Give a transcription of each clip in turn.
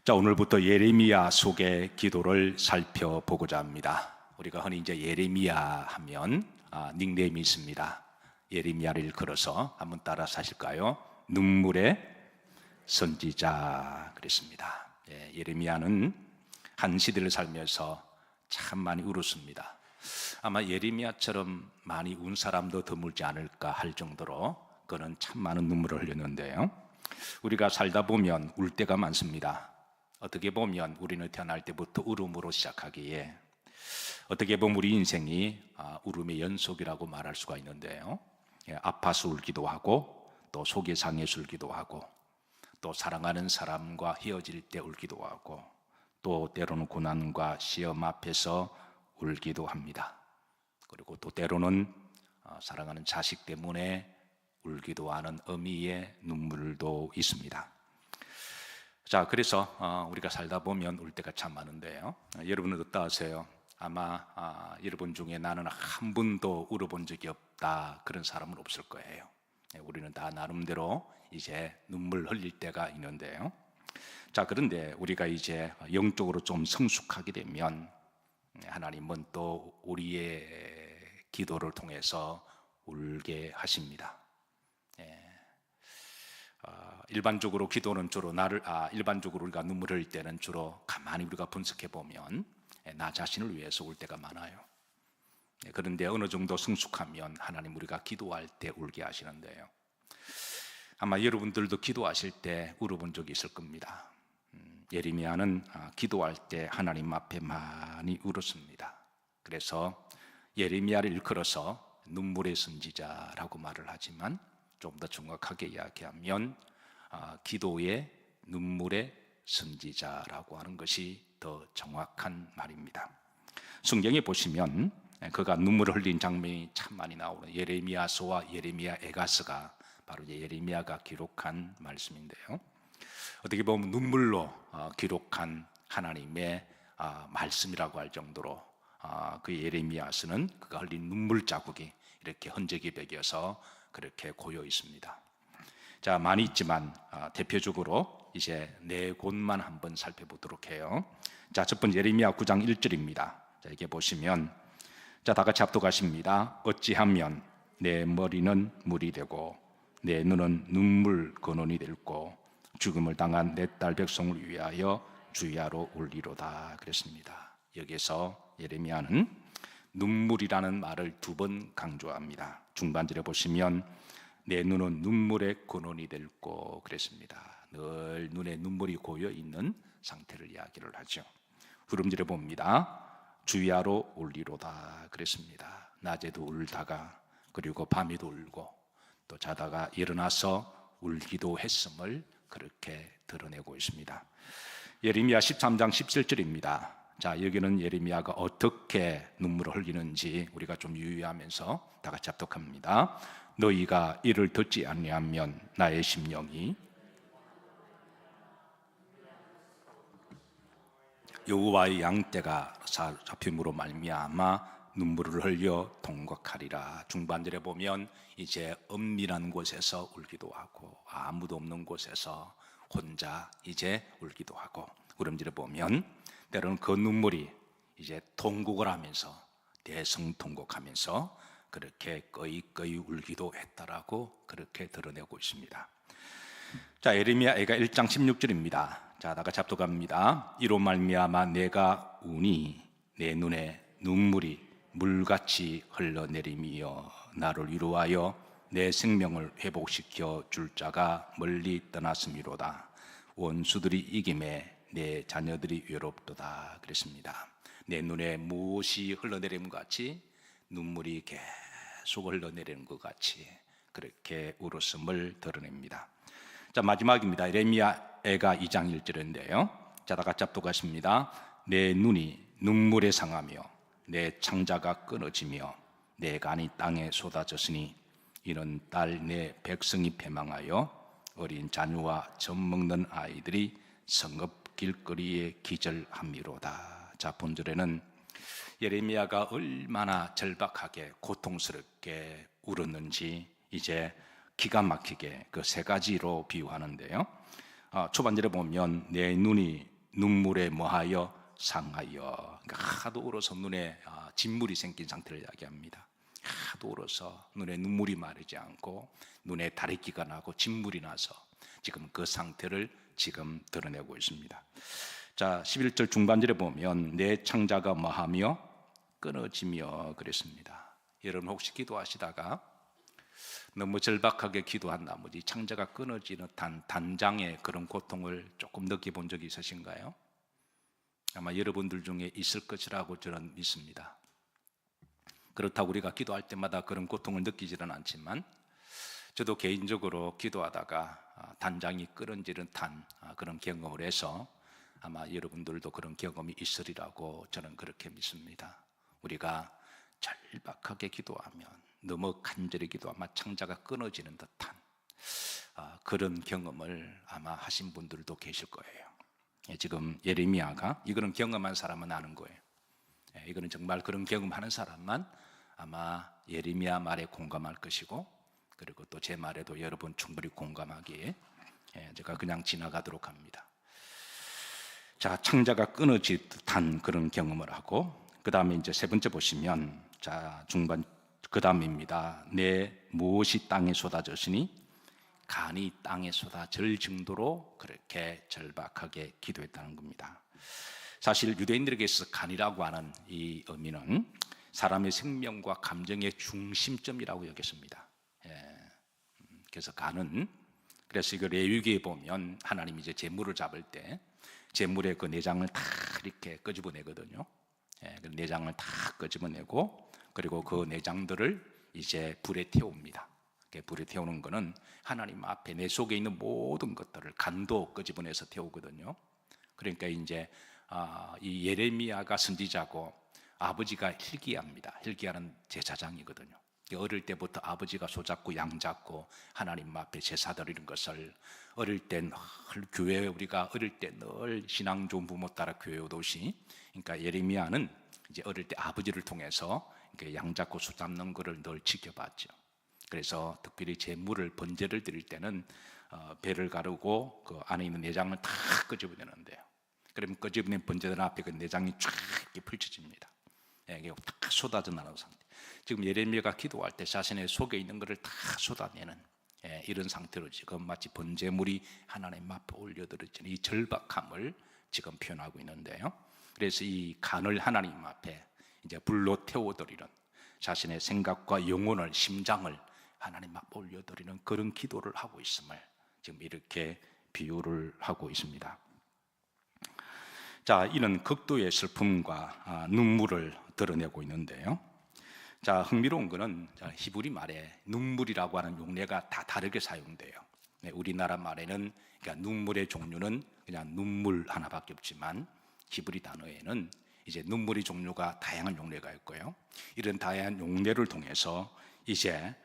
자, 오늘부터 예레미야 속의 기도를 살펴보고자 합니다. 우리가 흔히 이제 예레미야 하면 닉네임이 있습니다. 예레미야를 일컬어서 한번 따라서 하실까요? 눈물의 선지자 그랬습니다. 예레미야는 한 시대를 살면서 참 많이 울었습니다. 아마 예레미야처럼 많이 운 사람도 드물지 않을까 할 정도로 그는 참 많은 눈물을 흘렸는데요. 우리가 살다 보면 울 때가 많습니다. 어떻게 보면 우리는 태어날 때부터 울음으로 시작하기에 어떻게 보면 우리 인생이 울음의 연속이라고 말할 수가 있는데요. 아파서 울기도 하고 또 속이 상해서 울기도 하고 또 사랑하는 사람과 헤어질 때 울기도 하고 또 때로는 고난과 시험 앞에서 울기도 합니다. 그리고 또 때로는 사랑하는 자식 때문에 울기도 하는 어미의 눈물도 있습니다. 자, 그래서 우리가 살다 보면 울 때가 참 많은데요. 여러분은 어떠하세요? 아마 여러분 중에 나는 한 번도 울어본 적이 없다 그런 사람은 없을 거예요. 우리는 다 나름대로 이제 눈물 흘릴 때가 있는데요. 자, 그런데 우리가 이제 영적으로 좀 성숙하게 되면 하나님은 또 우리의 기도를 통해서 울게 하십니다. 일반적으로 기도는 주로 일반적으로 우리가 눈물을 흘릴 때는 주로 가만히 우리가 분석해 보면 나 자신을 위해서 울 때가 많아요. 그런데 어느 정도 성숙하면 하나님 우리가 기도할 때 울게 하시는데요. 아마 여러분들도 기도하실 때 울어본 적이 있을 겁니다. 예레미야는 기도할 때 하나님 앞에 많이 울었습니다. 그래서 예레미야를 일컬어서 눈물의 선지자라고 말을 하지만 좀 더 정확하게 이야기하면 기도의 눈물의 선지자라고 하는 것이 더 정확한 말입니다. 성경에 보시면 그가 눈물을 흘린 장면이 참 많이 나오는 예레미야서와 예레미야 에가서가 바로 예레미야가 기록한 말씀인데요. 어떻게 보면 눈물로 기록한 하나님의 말씀이라고 할 정도로 그 예레미야서는 그가 흘린 눈물 자국이 이렇게 흔적이 배겨서 그렇게 고여 있습니다. 자, 많이 있지만 대표적으로 이제 네 곳만 한번 살펴보도록 해요. 자, 첫 번째 예레미야 9장 1절입니다. 자, 이게 보시면 자, 다 같이 합독하십니다. 어찌하면 내 머리는 물이 되고 내 눈은 눈물 근원이 되고 죽음을 당한 내 딸 백성을 위하여 주야로 울리로다 그랬습니다. 여기서 예레미야는 눈물이라는 말을 두 번 강조합니다. 중반절에 보시면 내 눈은 눈물의 근원이 되고 그랬습니다. 늘 눈에 눈물이 고여 있는 상태를 이야기를 하죠. 후렴절에 봅니다. 주야로 울리로다 그랬습니다. 낮에도 울다가 그리고 밤에도 울고 또 자다가 일어나서 울기도 했음을 그렇게 드러내고 있습니다. 예레미야 13장 17절입니다. 자, 여기는 예레미야가 어떻게 눈물을 흘리는지 우리가 좀 유의하면서 다 같이 합독합니다. 너희가 이를 듣지 아니하면 나의 심령이 여호와의 양떼가 잡힘으로 말미암아 눈물을 흘려 통곡하리라. 중반절에 보면 이제 엄밀한 곳에서 울기도 하고 아무도 없는 곳에서 혼자 이제 울기도 하고, 후렴절에 보면 때로는 그 눈물이 이제 통곡을 하면서 대성통곡하면서 그렇게 꺼이꺼이 울기도 했다라고 그렇게 드러내고 있습니다. 자, 예레미야가 1장 16절입니다. 자, 다 같이 합독합니다. 이로 말미암아 내가 우니 내 눈에 눈물이 물같이 흘러내림이여 나를 위로하여 내 생명을 회복시켜 줄 자가 멀리 떠났음이로다. 원수들이 이김에 내 자녀들이 외롭도다 그랬습니다. 내 눈에 무엇이 흘러내리는 것 같이 눈물이 계속 흘러내리는 것 같이 그렇게 울었음을 드러냅니다. 자, 마지막입니다. 예레미야가 2장 1절인데요. 자, 다 같이 합독하십니다. 내 눈이 눈물에 상하며 내 창자가 끊어지며 내 간이 땅에 쏟아졌으니 이는 딸 내 백성이 패망하여 어린 자녀와 젖 먹는 아이들이 성읍 길거리에 기절함이로다. 자, 본절에는 예레미야가 얼마나 절박하게 고통스럽게 울었는지 이제 기가 막히게 그 세 가지로 비유하는데요. 초반절에 보면 내 눈이 눈물에 뭐하여 상하여. 그러니까 하도 울어서 눈에 진물이 생긴 상태를 이야기합니다. 하도 울어서 눈에 눈물이 마르지 않고 눈에 다래끼가 나고 진물이 나서 지금 그 상태를 지금 드러내고 있습니다. 자, 11절 중반절에 보면 내 창자가 뭐하며 끊어지며 그랬습니다. 여러분 혹시 기도하시다가 너무 절박하게 기도한 나머지 창자가 끊어지는 단장의 그런 고통을 조금 느껴본 적이 있으신가요? 아마 여러분들 중에 있을 것이라고 저는 믿습니다. 그렇다고 우리가 기도할 때마다 그런 고통을 느끼지는 않지만 저도 개인적으로 기도하다가 단장이 끊어지는 그런 경험을 해서 아마 여러분들도 그런 경험이 있으리라고 저는 그렇게 믿습니다. 우리가 절박하게 기도하면 너무 간절히 기도하면 창자가 끊어지는 듯한 그런 경험을 아마 하신 분들도 계실 거예요. 지금 예레미야가 이거는 경험한 사람은 아는 거예요. 이거는 정말 그런 경험하는 사람만 아마 예레미야 말에 공감할 것이고, 그리고 또 제 말에도 여러분 충분히 공감하기에 제가 그냥 지나가도록 합니다. 자, 창자가 끊어질 듯한 그런 경험을 하고, 그 다음에 이제 세 번째 보시면, 자, 중반 그 다음입니다. 내 무엇이 땅에 쏟아졌으니 간이 땅에 쏟아질 정도로 그렇게 절박하게 기도했다는 겁니다. 사실 유대인들에게 있어서 간이라고 하는 이 의미는 사람의 생명과 감정의 중심점이라고 여겼습니다. 그래서 간은, 그래서 이거 레위기에 보면 하나님이 이제 제물을 잡을 때 제물의 그 내장을 다 이렇게 끄집어내거든요. 그 내장을 다 끄집어내고, 그리고 그 내장들을 이제 불에 태웁니다. 불에 태우는 거는 하나님 앞에 내 속에 있는 모든 것들을 간도 끄집어내서 태우거든요. 그러니까 이제 이 예레미야가 선지자고 아버지가 hil기야입니다. hil기야는 제사장이거든요. 어릴 때부터 아버지가 소잡고 양잡고 하나님 앞에 제사 드리는 것을 어릴 때 늘 교회에, 우리가 어릴 때 늘 신앙 좋은 부모 따라 교회 오듯이, 그러니까 예레미야는 이제 어릴 때 아버지를 통해서 양잡고 소잡는 것을 늘 지켜봤죠. 그래서 특별히 제물을 번제를 드릴 때는 배를 가르고 그 안에 있는 내장을 다 끄집어내는데요. 그러면 끄집어낸 번제들 앞에 그 내장이 쫙 이렇게 펼쳐집니다. 이게 다 쏟아져 나오는 상태. 지금 예레미야가 기도할 때 자신의 속에 있는 것을 다 쏟아내는 이런 상태로 지금 마치 번제물이 하나님 앞에 올려드려지는 이 절박함을 지금 표현하고 있는데요. 그래서 이 간을 하나님 앞에 이제 불로 태워드리는, 자신의 생각과 영혼을, 심장을 하나님 앞에 올려드리는 그런 기도를 하고 있음을 지금 이렇게 비유를 하고 있습니다. 자, 이는 극도의 슬픔과 눈물을 드러내고 있는데요. 자, 흥미로운 것은 히브리 말에 눈물이라고 하는 용례가 다 다르게 사용돼요. 우리나라 말에는 그러니까 눈물의 종류는 그냥 눈물 하나밖에 없지만 히브리 단어에는 이제 눈물의 종류가 다양한 용례가 있고요. 이런 다양한 용례를 통해서 이제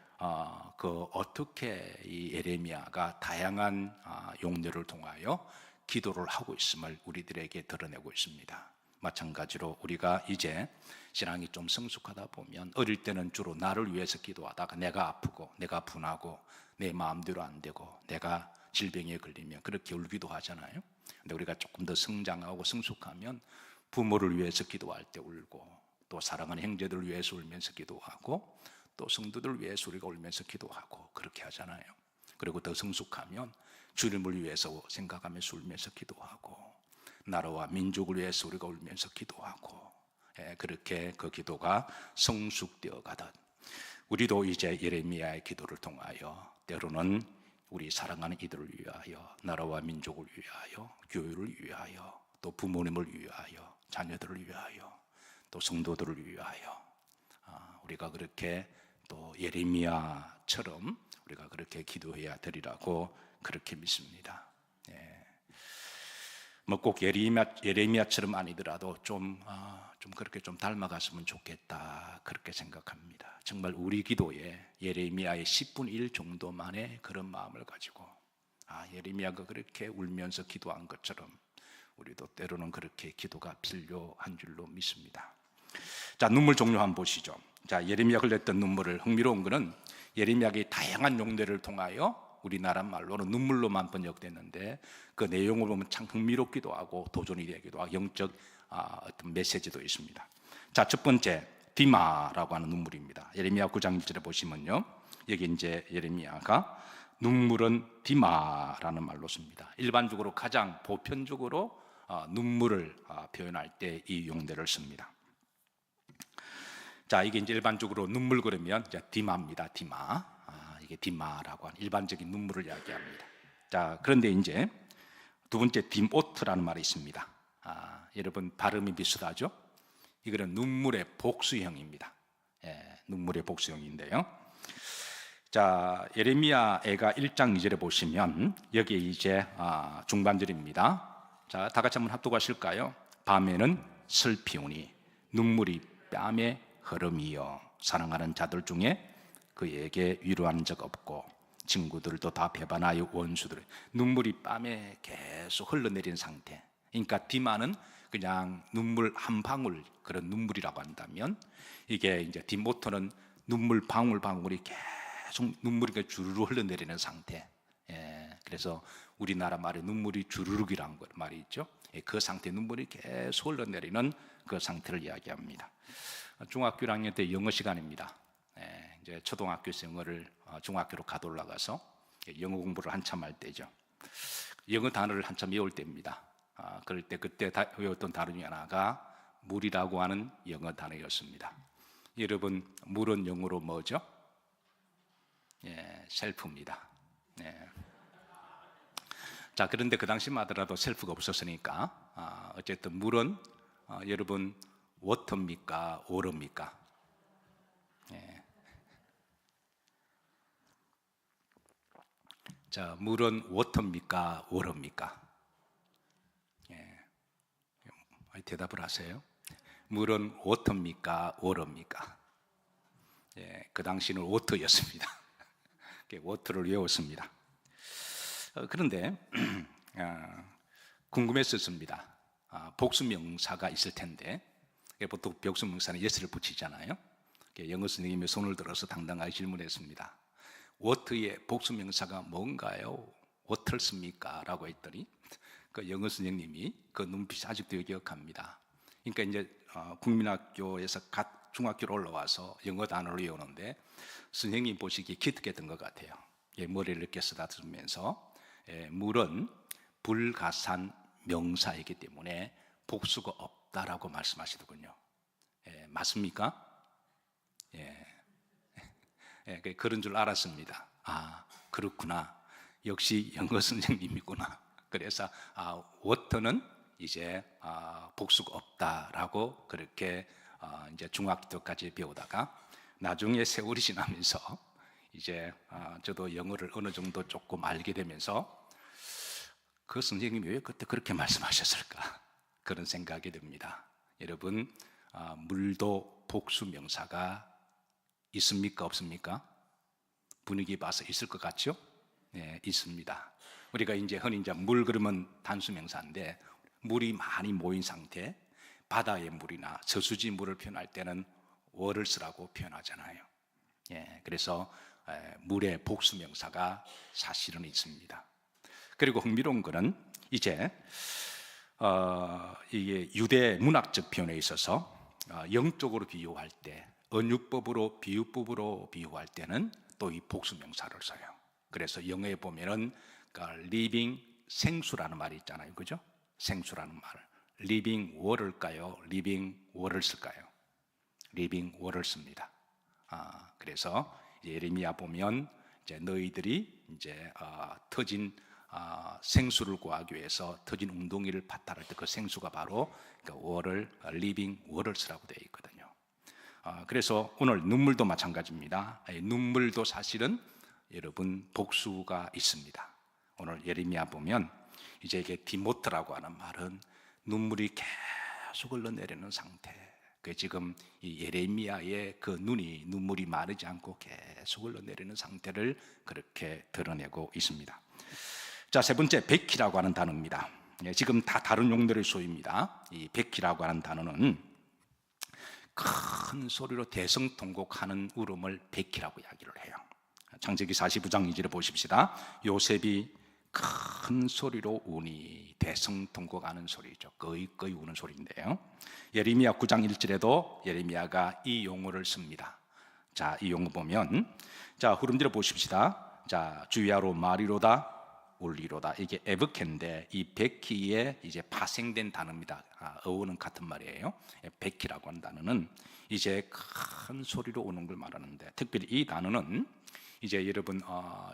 어떻게 이 예레미야가 다양한 용례를 통하여 기도를 하고 있음을 우리들에게 드러내고 있습니다. 마찬가지로 우리가 이제 신앙이 좀 성숙하다 보면 어릴 때는 주로 나를 위해서 기도하다가 내가 아프고 내가 분하고 내 마음대로 안 되고 내가 질병에 걸리면 그렇게 울기도 하잖아요. 근데 우리가 조금 더 성장하고 성숙하면 부모를 위해서 기도할 때 울고, 또 사랑하는 형제들을 위해서 울면서 기도하고, 또 성도들을 위해서 우리가 울면서 기도하고 그렇게 하잖아요. 그리고 더 성숙하면 주님을 위해서 생각하면서 울면서 기도하고, 나라와 민족을 위해서 우리가 울면서 기도하고, 그렇게 그 기도가 성숙되어 가듯 우리도 이제 예레미야의 기도를 통하여 때로는 우리 사랑하는 이들을 위하여, 나라와 민족을 위하여, 교회를 위하여, 또 부모님을 위하여, 자녀들을 위하여, 또 성도들을 위하여 우리가 그렇게 또 예레미야처럼 우리가 그렇게 기도해야 되리라고 그렇게 믿습니다. 뭐 꼭 예레미야처럼 아니더라도 좀 그렇게 좀 닮아갔으면 좋겠다 그렇게 생각합니다. 정말 우리 기도에 예레미야의 10분의 1 정도만의 그런 마음을 가지고 예레미야가 그렇게 울면서 기도한 것처럼 우리도 때로는 그렇게 기도가 필요한 줄로 믿습니다. 자, 눈물 종류 한번 보시죠. 자, 예레미야가 흘렸던 눈물을, 흥미로운 것은 예레미야의 다양한 용례를 통하여 우리나라 말로는 눈물로만 번역됐는데 그 내용을 보면 참 흥미롭기도 하고 도전이 되기도 하고 영적 어떤 메시지도 있습니다. 자, 첫 번째 디마라고 하는 눈물입니다. 예레미야 9장 1절에 보시면요, 여기 이제 예레미야가 눈물은 디마라는 말로 씁니다. 일반적으로 가장 보편적으로 눈물을 표현할 때 이 용례를 씁니다. 자, 이게 이제 일반적으로 눈물 그러면 이제 디마입니다. 디마. 이게 디마라고 하는 일반적인 눈물을 이야기합니다. 자, 그런데 이제 두 번째 디모트라는 말이 있습니다. 여러분 발음이 비슷하죠? 이거는 눈물의 복수형입니다. 눈물의 복수형인데요. 자, 예레미야가 1장 2절에 보시면 여기에 이제 중반절입니다. 자, 다 같이 한번 합독하실까요? 밤에는 슬피우니 눈물이 뺨에 흐름이여 사랑하는 자들 중에 그에게 위로한 적 없고 친구들도 다 배반하여 원수들. 눈물이 뺨에 계속 흘러내린 상태. 그러니까 디마는 그냥 눈물 한 방울, 그런 눈물이라고 한다면, 이게 이제 디모토는 눈물 방울방울이 계속 눈물이 주르르 흘러내리는 상태. 그래서 우리나라 말에 눈물이 주르륵이라는 말이 있죠. 그 상태, 눈물이 계속 흘러내리는 그 상태를 이야기합니다. 중학교 1학년 때 영어 시간입니다. 이제 초등학교에서 영어를 중학교로 가도 올라가서 영어 공부를 한참 할 때죠. 영어 단어를 한참 외울 때입니다. 그럴 때 그때 외웠던 단어 중에 하나가 물이라고 하는 영어 단어였습니다. 여러분, 물은 영어로 뭐죠? 셀프입니다. 자, 그런데 그 당시만 하더라도 셀프가 없었으니까 어쨌든 물은 여러분 워터입니까? 오르입니까? 자, 물은 워터입니까? 오르입니까? 대답을 하세요. 물은 워터입니까? 오르입니까? 그 당시는 워터였습니다. 워터를 외웠습니다. 그런데 궁금했었습니다. 복수명사가 있을 텐데 보통 복수명사는 예스를 붙이잖아요. 영어 선생님이 손을 들어서 당당하게 질문했습니다. 워터의 복수명사가 뭔가요? 워터입니까? 라고 했더니 그 영어 선생님이 그 눈빛이 아직도 기억합니다. 그러니까 이제 국민학교에서 갓 중학교로 올라와서 영어 단어를 외우는데 선생님 보시기에 기특했던 것 같아요. 머리를 이렇게 쓰다듬으면서 물은 불가산 명사이기 때문에 복수가 없다라고 말씀하시더군요. 맞습니까? 그런 줄 알았습니다. 그렇구나. 역시 영어 선생님이구나. 그래서 워터는 이제 복수가 없다라고 그렇게 이제 중학교까지 배우다가 나중에 세월이 지나면서 이제 저도 영어를 어느 정도 조금 알게 되면서 그 선생님이 왜 그때 그렇게 말씀하셨을까, 그런 생각이 듭니다. 여러분, 물도 복수 명사가 있습니까? 없습니까? 분위기 봐서 있을 것 같죠? 네, 있습니다. 우리가 이제 흔히 이제 물 그러면 단수 명사인데, 물이 많이 모인 상태, 바다의 물이나 저수지 물을 표현할 때는 워터스라고 표현하잖아요. 그래서 물의 복수 명사가 사실은 있습니다. 그리고 흥미로운 것은 이제 이게 유대 문학적 표현에 있어서 영적으로 비유할 때, 언유법으로 비유법으로 비유할 때는 또 이 복수 명사를 써요. 그래서 영어에 보면은 living 생수라는 말이 있잖아요, 그죠? 생수라는 말, living water일까요? living waters일까요? living waters입니다. 그래서 예레미야 보면 이제 너희들이 이제 터진 생수를 구하기 위해서 터진 웅덩이를 파탈할 때 그 생수가 바로 water, living waters라고 되어 있거든요. 그래서 오늘 눈물도 마찬가지입니다. 눈물도 사실은 여러분 복수가 있습니다. 오늘 예레미야 보면 이제 이게 디모트라고 하는 말은 눈물이 계속 흘러내리는 상태. 그 지금 이 예레미야의 그 눈물이 마르지 않고 계속 흘러내리는 상태를 그렇게 드러내고 있습니다. 자, 세 번째 베키라고 하는 단어입니다. 지금 다 다른 용도의 소유입니다. 이 베키라고 하는 단어는 큰 소리로 대성통곡하는 울음을 베키라고 이야기를 해요. 창세기 45장 2절에 보십시다. 요셉이 큰 소리로 우니, 대성통곡하는 소리죠. 거의 우는 소리인데요. 예레미야 9장 1절에도 예레미야가 이 용어를 씁니다. 자, 이 용어 보면, 자, 후름들어 보십시다. 자, 주야로 마리로다 울리로다. 이게 에브케인데 이 베키에 이제 파생된 단어입니다. 어원은 같은 말이에요. 베키라고 하는 단어는 이제 큰 소리로 우는 걸 말하는데, 특별히 이 단어는 이제 여러분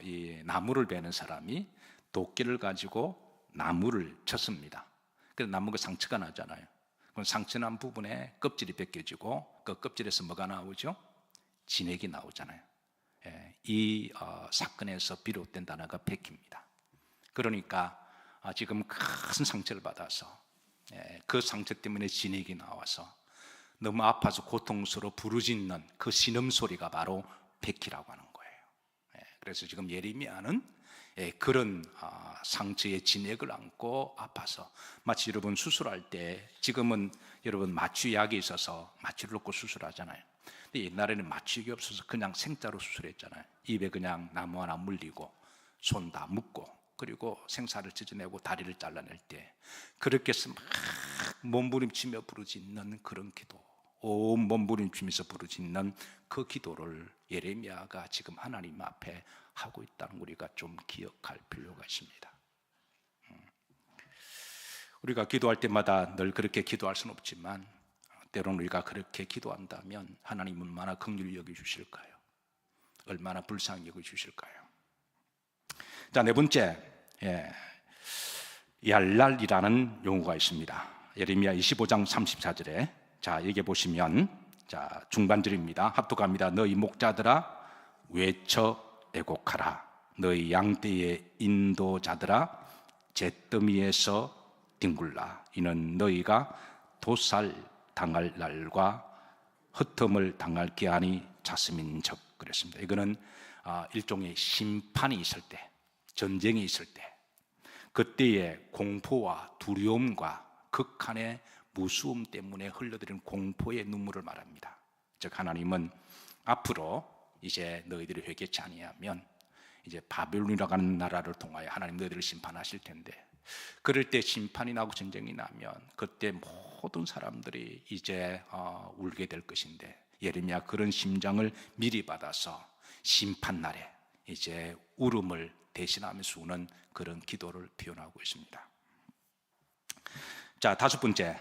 이 나무를 베는 사람이 도끼를 가지고 나무를 쳤습니다. 그래서 나무가 상처가 나잖아요. 그럼 상처난 부분에 껍질이 벗겨지고 그 껍질에서 뭐가 나오죠? 진액이 나오잖아요. 이 사건에서 비롯된 단어가 베키입니다. 그러니까 지금 큰 상처를 받아서 그 상처 때문에 진액이 나와서 너무 아파서 고통스러워 부르짖는 그 신음소리가 바로 베키라고 하는 거예요. 그래서 지금 예레미야는 그런 상처의 진액을 안고 아파서, 마치 여러분 수술할 때 지금은 여러분 마취약이 있어서 마취를 놓고 수술하잖아요. 근데 옛날에는 마취약이 없어서 그냥 생자로 수술했잖아요. 입에 그냥 나무 하나 물리고 손 다 묶고 그리고 생사를 찢어내고 다리를 잘라낼 때 그렇게 해서 막 몸부림치며 부르짖는 그런 기도, 온 몸부림치면서 부르짖는 그 기도를 예레미야가 지금 하나님 앞에 하고 있다는 걸 우리가 좀 기억할 필요가 있습니다. 우리가 기도할 때마다 늘 그렇게 기도할 수는 없지만 때로는 우리가 그렇게 기도한다면 하나님은 얼마나 긍휼히 여겨주실까요? 얼마나 불쌍히 여겨주실까요? 자, 네 번째, 얄랄이라는 용어가 있습니다. 예레미야 25장 34절에 자, 여기 보시면 자, 중반절입니다. 합독합니다. 너희 목자들아 외쳐 애곡하라. 너희 양떼의 인도자들아 잿더미에서 뒹굴라. 이는 너희가 도살 당할 날과 흩음을 당할 기한이 찼음인즉. 그랬습니다. 이거는 일종의 심판이 있을 때, 전쟁이 있을 때 그때의 공포와 두려움과 극한의 무서움 때문에 흘러들인 공포의 눈물을 말합니다. 즉 하나님은 앞으로 이제 너희들이 회개치 아니하면 이제 바벨론이라고 하는 나라를 통하여 하나님 너희들을 심판하실 텐데, 그럴 때 심판이 나고 전쟁이 나면 그때 모든 사람들이 이제 울게 될 것인데, 예레미야 그런 심정을 미리 받아서 심판날에 이제 울음을 대신하면서 우는 그런 기도를 표현하고 있습니다. 자, 다섯 번째,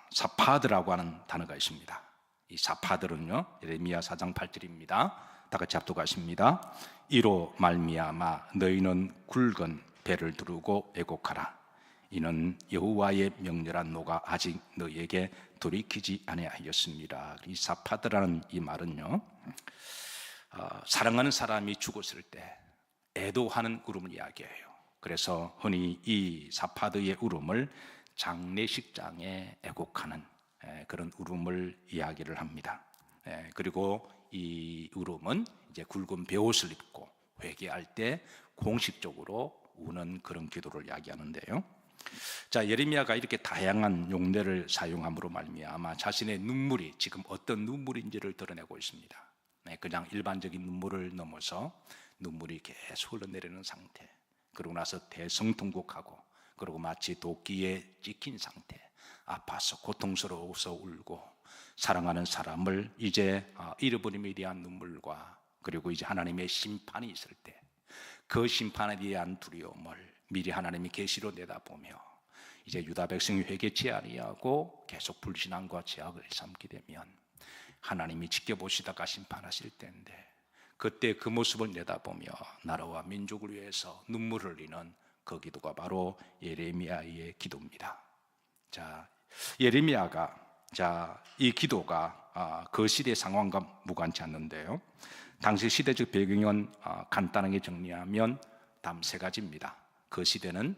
사파드라고 하는 단어가 있습니다. 이 사파들은요, 예레미야 4장 8절입니다. 다 같이 합독하십니다. 이로 말미암아 너희는 굵은 배를 두르고 애곡하라. 이는 여호와의 명렬한 노가 아직 너희에게 돌이키지 아니하였습니다. 이 사파드라는 이 말은요, 사랑하는 사람이 죽었을 때 애도하는 울음을 이야기해요. 그래서 흔히 이 사파드의 울음을 장례식장에 애곡하는 그런 울음을 이야기를 합니다. 그리고 이 울음은 이제 굵은 베옷을 입고 회개할 때 공식적으로 우는 그런 기도를 이야기하는데요. 자, 예레미야가 이렇게 다양한 용례를 사용함으로 말미암아 자신의 눈물이 지금 어떤 눈물인지를 드러내고 있습니다. 그냥 일반적인 눈물을 넘어서 눈물이 계속 흘러내리는 상태, 그러고 나서 대성통곡하고, 그리고 마치 도끼에 찍힌 상태, 아파서 고통스러워서 울고, 사랑하는 사람을 이제 잃어버림에 대한 눈물과, 그리고 이제 하나님의 심판이 있을 때 그 심판에 대한 두려움을 미리 하나님이 계시로 내다보며 이제 유다 백성이 회개치 아니하고 계속 불신앙과 죄악을 삼게 되면 하나님이 지켜보시다가 심판하실 때인데, 그때 그 모습을 내다보며 나라와 민족을 위해서 눈물을 흘리는 그 기도가 바로 예레미야의 기도입니다. 자, 예레미야가 이 기도가 그 시대의 상황과 무관치 않는데요, 당시 시대적 배경은 간단하게 정리하면 다음 세 가지입니다. 그 시대는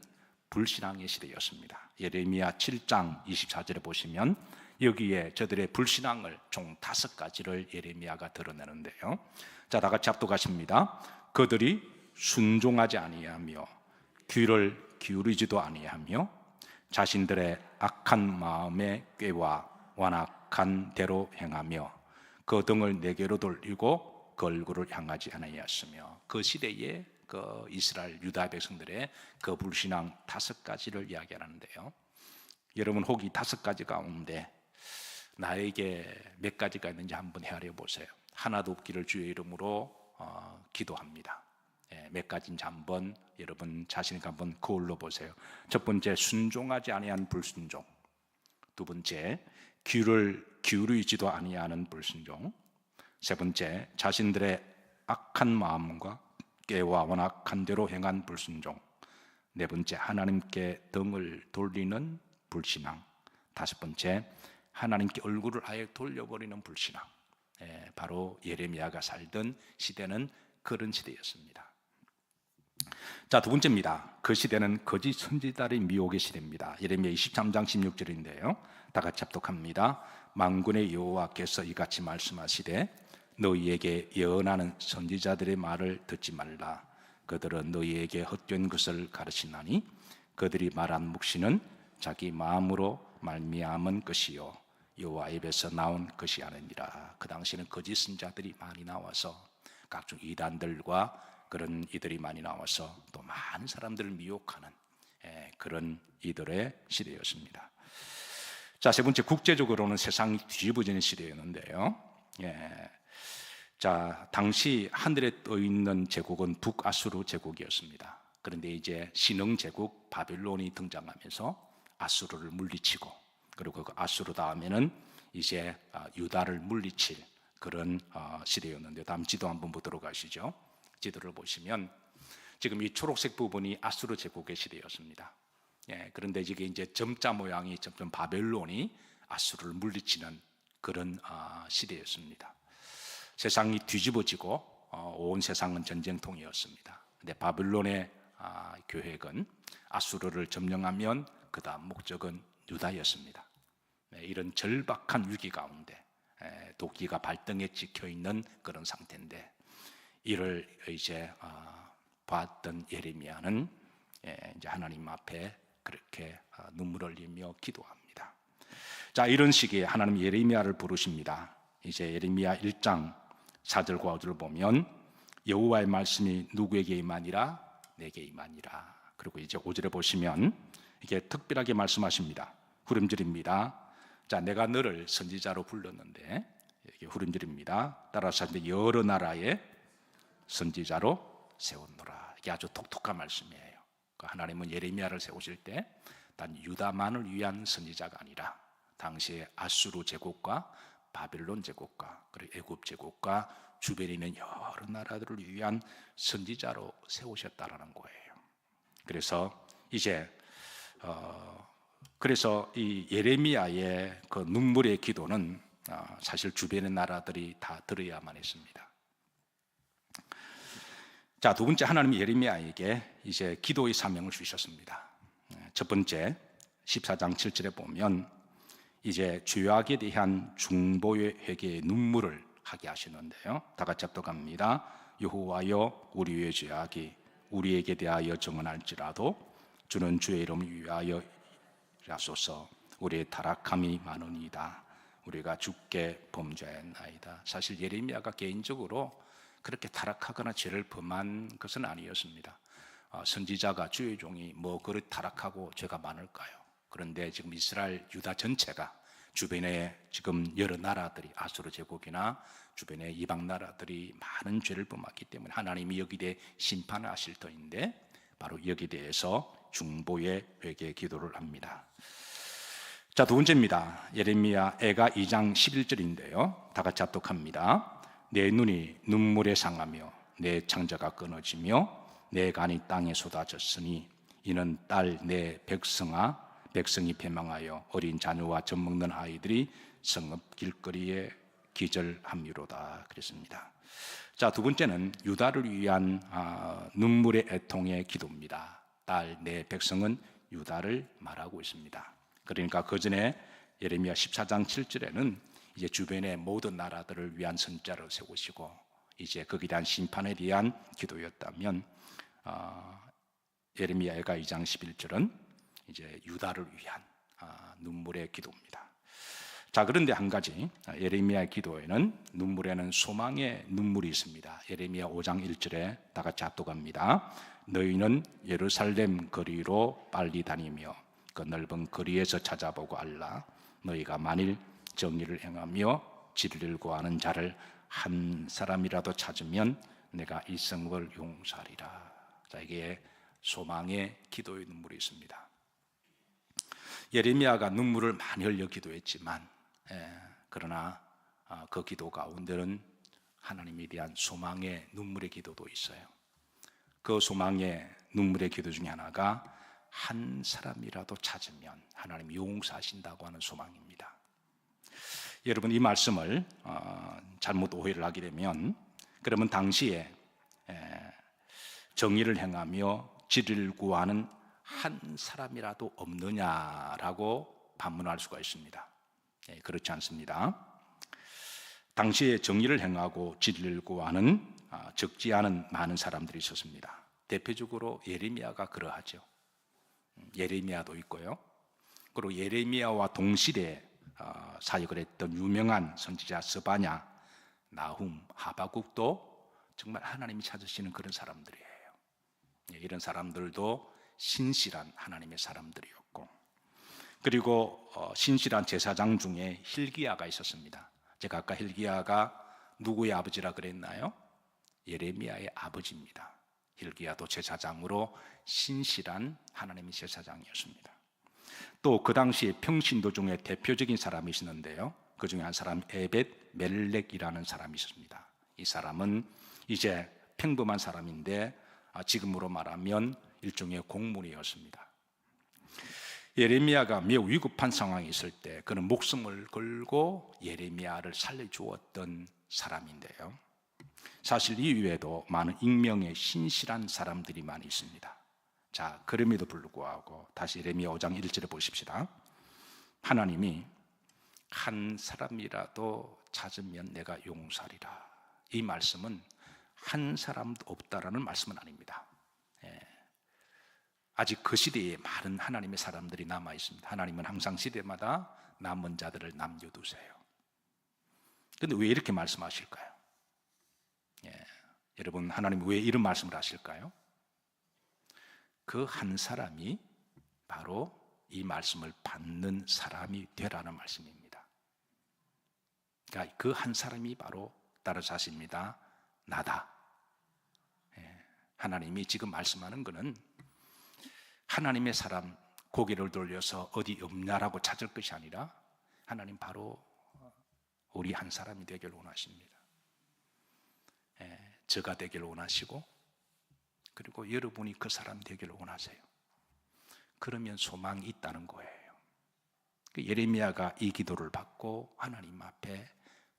불신앙의 시대였습니다. 예레미야 7장 24절에 보시면 여기에 저들의 불신앙을 총 5가지를 예레미야가 드러내는데요. 자, 다 같이 합독하십니다. 그들이 순종하지 아니하며 귀를 기울이지도 아니하며 자신들의 악한 마음에 꾀와 완악한 대로 행하며 그 등을 내게로 돌리고 그 얼굴을 향하지 아니하였으며, 그 시대에 그 이스라엘 유다 백성들의 그 불신앙 5가지를 이야기하는데요. 여러분 혹이 5가지 가운데 나에게 몇 가지가 있는지 한번 헤아려 보세요. 하나도 없기를 주의 이름으로 기도합니다. 몇 가지인지 한번 여러분 자신에게 한번 거울로 보세요. 첫 번째, 순종하지 아니한 불순종. 두 번째, 귀를 기울이지도 아니하는 불순종. 세 번째, 자신들의 악한 마음과 깨와 완악한 대로 행한 불순종. 네 번째, 하나님께 등을 돌리는 불신앙. 5번째, 하나님께 얼굴을 아예 돌려버리는 불신앙. 바로 예레미야가 살던 시대는 그런 시대였습니다. 자, 두 번째입니다. 그 시대는 거짓 선지자들의 미혹의 시대입니다. 예레미야 23장 16절인데요. 다 같이 합독합니다. 만군의 여호와께서 이같이 말씀하시되 너희에게 예언하는 선지자들의 말을 듣지 말라. 그들은 너희에게 헛된 것을 가르치나니 그들이 말한 묵시는 자기 마음으로 말미암은 것이요 여호와 입에서 나온 것이 아니니라. 그 당시에는 거짓 선지자들이 많이 나와서 각종 이단들과 그런 이들이 많이 나와서 또 많은 사람들을 미혹하는 그런 이들의 시대였습니다. 자, 세 번째, 국제적으로는 세상이 뒤집어지는 시대였는데요. 자, 당시 하늘에 떠 있는 제국은 북아수르 제국이었습니다. 그런데 이제 신흥 제국 바벨론이 등장하면서 아수르를 물리치고, 그리고 그 아수르 다음에는 이제 유다를 물리칠 그런 시대였는데, 다음 지도 한번 보도록 하시죠. 지도를 보시면 지금 이 초록색 부분이 아수르 제국의 시대였습니다. 그런데 이게 이제 점자 모양이 점점 바벨론이 아수르를 물리치는 그런 시대였습니다. 세상이 뒤집어지고 온 세상은 전쟁통이었습니다. 근데 바벨론의 계획은 아수르를 점령하면 그 다음 목적은 유다였습니다. 이런 절박한 위기 가운데 도끼가 발등에 찍혀 있는 그런 상태인데, 이를 이제 봤던 예레미야는 이제 하나님 앞에 그렇게 눈물을 흘리며 기도합니다. 자, 이런 시기에 하나님 예레미야를 부르십니다. 이제 예레미야 1장 4절과 5절을 보면 여호와의 말씀이 누구에게 임하니라? 내게 임하니라. 그리고 이제 5절에 보시면 이게 특별하게 말씀하십니다. 후렴절입니다. 자, 내가 너를 선지자로 불렀는데, 이게 후렴절입니다. 따라서 여러 나라의 선지자로 세웠노라. 이게 아주 독특한 말씀이에요. 하나님은 예레미야를 세우실 때 단 유다만을 위한 선지자가 아니라 당시에 아수르 제국과 바벨론 제국과 그리고 애굽 제국과 주변에 있는 여러 나라들을 위한 선지자로 세우셨다라는 거예요. 그래서 이제 그래서 이 예레미야의 그 눈물의 기도는 사실 주변의 나라들이 다 들어야만 했습니다. 자, 두 번째, 하나님이 예레미야에게 이제 기도의 사명을 주셨습니다. 첫 번째, 14장 7절에 보면 이제 죄악에 대한 중보의 회개의 눈물을 하게 하시는데요. 다 같이 합독합니다. 여호와여, 우리의 죄악이 우리에게 대하여 정언할지라도 주는 주의 이름을 위하여 하소서. 우리의 타락함이 많으니이다. 우리가 주께 범죄하였나이다. 사실 예레미야가 개인적으로 그렇게 타락하거나 죄를 범한 것은 아니었습니다. 선지자가 주의 종이 뭐 그렇게 타락하고 죄가 많을까요? 그런데 지금 이스라엘 유다 전체가 주변에 지금 여러 나라들이 아수르 제국이나 주변의 이방 나라들이 많은 죄를 범했기 때문에 하나님이 여기에 대해 심판하실 터인데, 바로 여기에 대해서 중보의 회개 기도를 합니다. 자, 두 번째입니다. 예레미야 애가 2장 11절인데요. 다 같이 합독합니다. 내 눈이 눈물에 상하며 내 창자가 끊어지며 내 간이 땅에 쏟아졌으니 이는 딸 내 백성이 패망하여 어린 자녀와 젖먹는 아이들이 성읍 길거리에 기절함이로다. 그랬습니다. 자, 두 번째는 유다를 위한 눈물의 애통의 기도입니다. 딸 내 백성은 유다를 말하고 있습니다. 그러니까 그 전에 예레미야 14장 7절에는 이제 주변의 모든 나라들을 위한 선자를 세우시고 이제 거기에 대한 심판에 대한 기도였다면, 예레미야가 2장 11절은 이제 유다를 위한 눈물의 기도입니다. 자, 그런데 한 가지, 예레미야의 기도에는 눈물에는 소망의 눈물이 있습니다. 예레미야 5장 1절에 다 같이 합독합니다. 너희는 예루살렘 거리로 빨리 다니며 그 넓은 거리에서 찾아보고 알라. 너희가 만일 정의를 행하며 진리를 구하는 자를 한 사람이라도 찾으면 내가 이 성을 용서하리라. 자, 이게 소망의 기도의 눈물이 있습니다. 예레미야가 눈물을 많이 흘려 기도했지만, 그러나 그 기도 가운데는 하나님에 대한 소망의 눈물의 기도도 있어요. 그 소망의 눈물의 기도 중에 하나가 한 사람이라도 찾으면 하나님이 용서하신다고 하는 소망입니다. 여러분, 이 말씀을 잘못 오해를 하게 되면, 그러면 당시에 정의를 행하며 진리를 구하는 한 사람이라도 없느냐라고 반문할 수가 있습니다. 그렇지 않습니다. 당시에 정의를 행하고 진리를 구하는 적지 않은 많은 사람들이 있었습니다. 대표적으로 예레미야가 그러하죠. 예레미야도 있고요. 그리고 예레미야와 동시대에 사역을 했던 유명한 선지자 스바냐, 나훔, 하박국도 정말 하나님이 찾으시는 그런 사람들이에요. 이런 사람들도 신실한 하나님의 사람들이었고, 그리고 신실한 제사장 중에 hil기야가 있었습니다. 제가 아까 hil기야가 누구의 아버지라 그랬나요? 예레미야의 아버지입니다. hil기야도 제사장으로 신실한 하나님의 제사장이었습니다. 또 그 당시에 평신도 중에 대표적인 사람이 있었는데요, 그 중에 한 사람 에벳 멜렉이라는 사람이 있었습니다. 이 사람은 이제 평범한 사람인데 지금으로 말하면 일종의 공무원이었습니다. 예레미야가 매우 위급한 상황에 있을 때 그는 목숨을 걸고 예레미야를 살려주었던 사람인데요, 사실 이 외에도 많은 익명의 신실한 사람들이 많이 있습니다. 자, 그럼에도 불구하고 다시 예레미야 5장 1절에 보십시다. 하나님이 한 사람이라도 찾으면 내가 용서하리라. 이 말씀은 한 사람도 없다라는 말씀은 아닙니다. 아직 그 시대에 많은 하나님의 사람들이 남아 있습니다. 하나님은 항상 시대마다 남은 자들을 남겨두세요. 그런데 왜 이렇게 말씀하실까요? 여러분, 하나님 왜 이런 말씀을 하실까요? 그 한 사람이 바로 이 말씀을 받는 사람이 되라는 말씀입니다. 그러니까 그 한 사람이 바로 따라서 하십니다. 나다. 하나님이 지금 말씀하는 것은 하나님의 사람 고개를 돌려서 어디 없냐라고 찾을 것이 아니라 하나님 바로 우리 한 사람이 되길 원하십니다. 저가 되길 원하시고, 그리고 여러분이 그 사람 되길 원하세요. 그러면 소망이 있다는 거예요. 예레미야가 이 기도를 받고 하나님 앞에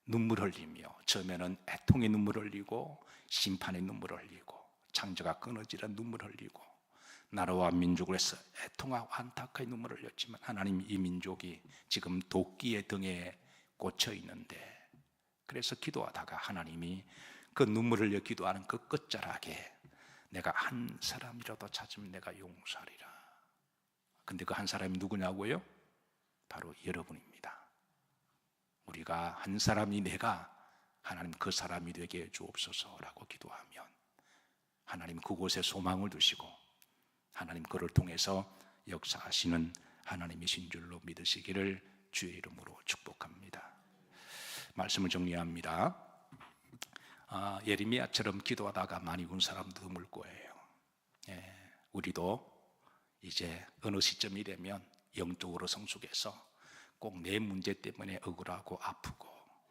눈물 흘리며, 처음에는 애통의 눈물 흘리고 심판의 눈물 흘리고 창조가 끊어지는 눈물 흘리고 나라와 민족을 해서 애통하고 안타까이 눈물 흘렸지만, 하나님 이 민족이 지금 도끼의 등에 꽂혀 있는데, 그래서 기도하다가 하나님이 그 눈물 흘려 기도하는 그 끝자락에 내가 한 사람이라도 찾으면 내가 용서하리라. 근데 그 한 사람이 누구냐고요? 바로 여러분입니다. 우리가 한 사람이 내가 하나님 그 사람이 되게 해주옵소서라고 기도하면 하나님 그곳에 소망을 두시고 하나님 그를 통해서 역사하시는 하나님이신 줄로 믿으시기를 주의 이름으로 축복합니다. 말씀을 정리합니다. 예레미야처럼 기도하다가 많이 운 사람도 드물 거예요. 우리도 이제 어느 시점이 되면 영적으로 성숙해서 꼭 내 문제 때문에 억울하고 아프고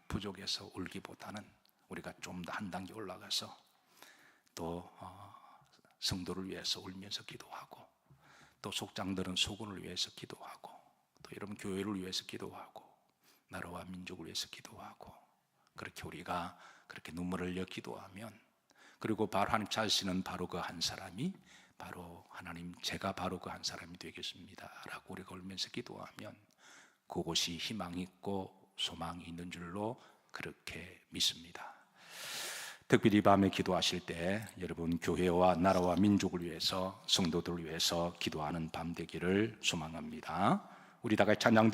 부족해서 울기보다는 우리가 좀 더 한 단계 올라가서 또 성도를 위해서 울면서 기도하고, 또 속장들은 속원을 위해서 기도하고, 또 여러분 교회를 위해서 기도하고, 나라와 민족을 위해서 기도하고, 그렇게 우리가 그렇게 눈물을 흘려 기도하면, 그리고 바로 하나님 찾으시는 바로 그 한 사람이 바로 하나님, 제가 바로 그 한 사람이 되겠습니다 라고 우리가 울면서 기도하면 그곳이 희망이 있고 소망이 있는 줄로 그렇게 믿습니다. 특별히 밤에 기도하실 때 여러분 교회와 나라와 민족을 위해서, 성도들을 위해서 기도하는 밤 되기를 소망합니다. 우리 다 같이 찬양